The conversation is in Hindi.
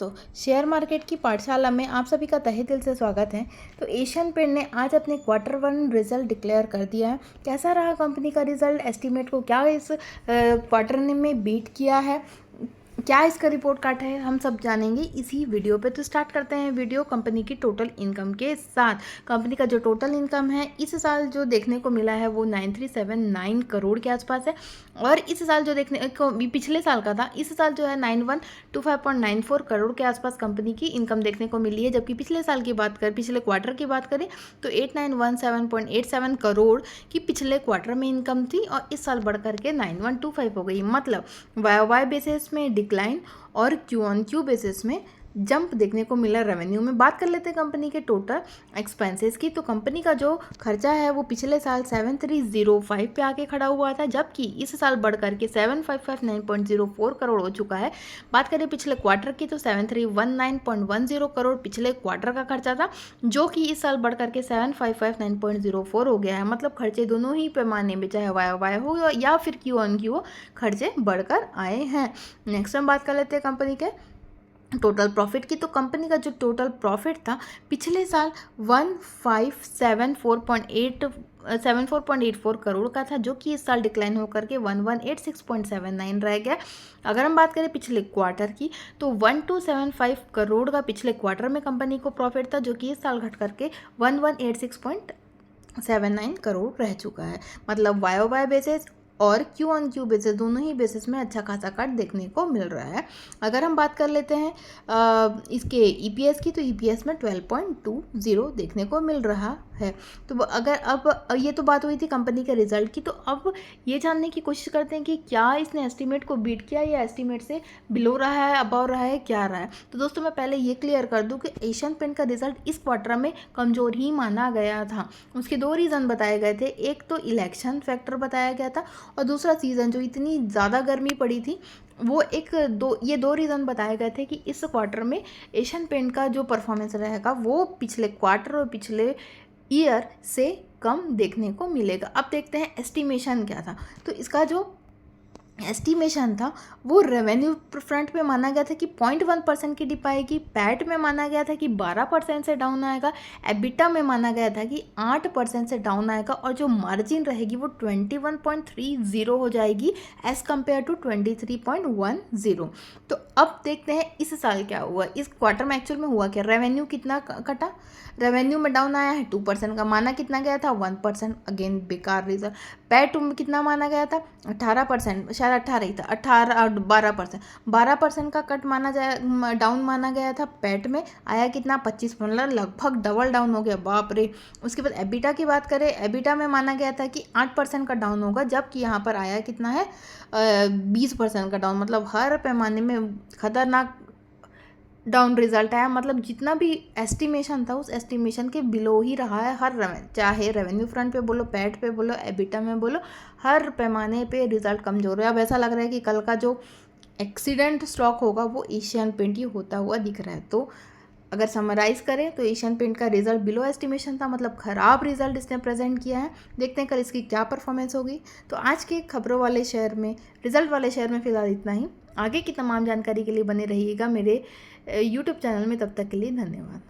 दोस्तों, शेयर मार्केट की पाठशाला में आप सभी का तहे दिल से स्वागत है। तो एशियन पेंट ने आज अपने Q1 रिजल्ट डिक्लेयर कर दिया है। कैसा रहा कंपनी का रिजल्ट, एस्टीमेट को क्या इस क्वार्टर में बीट किया है, क्या इसका रिपोर्ट कार्ड है, हम सब जानेंगे इसी वीडियो पे। तो स्टार्ट करते हैं वीडियो कंपनी की टोटल इनकम के साथ। कंपनी का जो टोटल इनकम है इस साल जो देखने को मिला है वो 9379 करोड़ के आसपास है। और इस साल जो देखने को पिछले साल का था, इस साल जो है 9125.94 करोड़ के आसपास कंपनी की इनकम देखने को मिली है। जबकि पिछले साल की बात करें, पिछले क्वार्टर की बात करें तो 8917.87 करोड़ की पिछले क्वार्टर में इनकम थी और इस साल बढ़ करके 9125 हो गई। मतलब YoY बेसिस में डिक्लाइन और Q-on-Q बेसिस में जंप देखने को मिला रेवेन्यू में। बात कर लेते हैं कंपनी के टोटल एक्सपेंसेस की। तो कंपनी का जो खर्चा है वो पिछले साल 7305 पे आके खड़ा हुआ था, जबकि इस साल बढ़ करके 7559.04 करोड़ हो चुका है। बात करें पिछले क्वार्टर की तो 7319.10 करोड़ पिछले क्वार्टर का खर्चा था, जो कि इस साल बढ़ करके 7559.04 हो गया है। मतलब खर्चे दोनों ही पैमाने में, चाहे YoY हो या फिर Q-on-Q हो, खर्चे बढ़कर आए हैं। नेक्स्ट हम बात कर लेते हैं कंपनी के टोटल प्रॉफिट की। तो कंपनी का जो टोटल प्रॉफिट था पिछले साल 1574.84 करोड़ का था, जो कि इस साल डिक्लाइन होकर के 1186.79 रह गया। अगर हम बात करें पिछले क्वार्टर की तो 1275 करोड़ का पिछले क्वार्टर में कंपनी को प्रॉफिट था, जो कि इस साल घट करके 1186.79 करोड़ रह चुका है। मतलब YoY बेसिस और Q-on-Q बेसिस दोनों ही बेसिस में अच्छा खासा कट देखने को मिल रहा है। अगर हम बात कर लेते हैं इसके EPS की, तो EPS में 12.20 देखने को मिल रहा है। तो अगर अब ये तो बात हुई थी कंपनी के रिजल्ट की, तो अब ये जानने की कोशिश करते हैं कि क्या इसने एस्टीमेट को बीट किया या एस्टीमेट से बिलो रहा है, अबव रहा है, क्या रहा है। तो दोस्तों मैं पहले ये क्लियर कर दूं कि एशियन पेंट का रिजल्ट इस क्वार्टर में कमज़ोर ही माना गया था। उसके दो रीज़न बताए गए थे, एक तो इलेक्शन फैक्टर बताया गया था और दूसरा सीज़न जो इतनी ज़्यादा गर्मी पड़ी थी वो ये दो रीज़न बताए गए थे कि इस क्वार्टर में एशियन पेंट का जो परफॉर्मेंस रहेगा वो पिछले क्वार्टर और पिछले ईयर से कम देखने को मिलेगा। अब देखते हैं एस्टिमेशन क्या था। तो इसका जो एस्टिमेशन था वो रेवेन्यू फ्रंट पे माना गया था कि 0.1% की डिप आएगी, पैट में माना गया था कि 12% से डाउन आएगा, एबिटा में माना गया था कि 8% से डाउन आएगा और जो मार्जिन रहेगी वो 21.30 हो जाएगी एज़ कम्पेयर टू 23.10। तो अब देखते हैं इस साल क्या हुआ, इस क्वार्टर में एक्चुअल में हुआ क्या। रेवेन्यू कितना कटा, रेवेन्यू में डाउन आया है 2% का, माना कितना गया था 1%, अगेन बेकार रिजल्ट। पैट में कितना माना गया था 18%, शायद 18 ही था, 18 और 12% का कट माना जाए, डाउन माना गया था। पैट में आया कितना 25, मतलब लगभग डबल डाउन हो गया, बाप रे। उसके बाद एबिटा की बात करें, एबिटा में माना गया था कि 8% का डाउन होगा, जबकि यहाँ पर आया कितना है 20% का डाउन। मतलब हर पैमाने में खतरनाक डाउन रिजल्ट आया। मतलब जितना भी एस्टिमेशन था उस एस्टिमेशन के बिलो ही रहा है चाहे रेवेन्यू फ्रंट पे बोलो, पैट पे बोलो, एबिटा में बोलो, हर पैमाने पे रिजल्ट कमज़ोर है। अब ऐसा लग रहा है कि कल का जो एक्सीडेंट स्टॉक होगा वो एशियन पेंट ही होता हुआ दिख रहा है। तो अगर समराइज करें तो एशियन पेंट का रिजल्ट बिलो एस्टिमेशन था, मतलब ख़राब रिजल्ट इसने प्रेजेंट किया है। देखते हैं कल इसकी क्या परफॉर्मेंस होगी। तो आज के खबरों वाले शेयर में, रिजल्ट वाले शेयर में फ़िलहाल इतना ही। आगे की तमाम जानकारी के लिए बने रहिएगा मेरे YouTube चैनल में। तब तक के लिए धन्यवाद।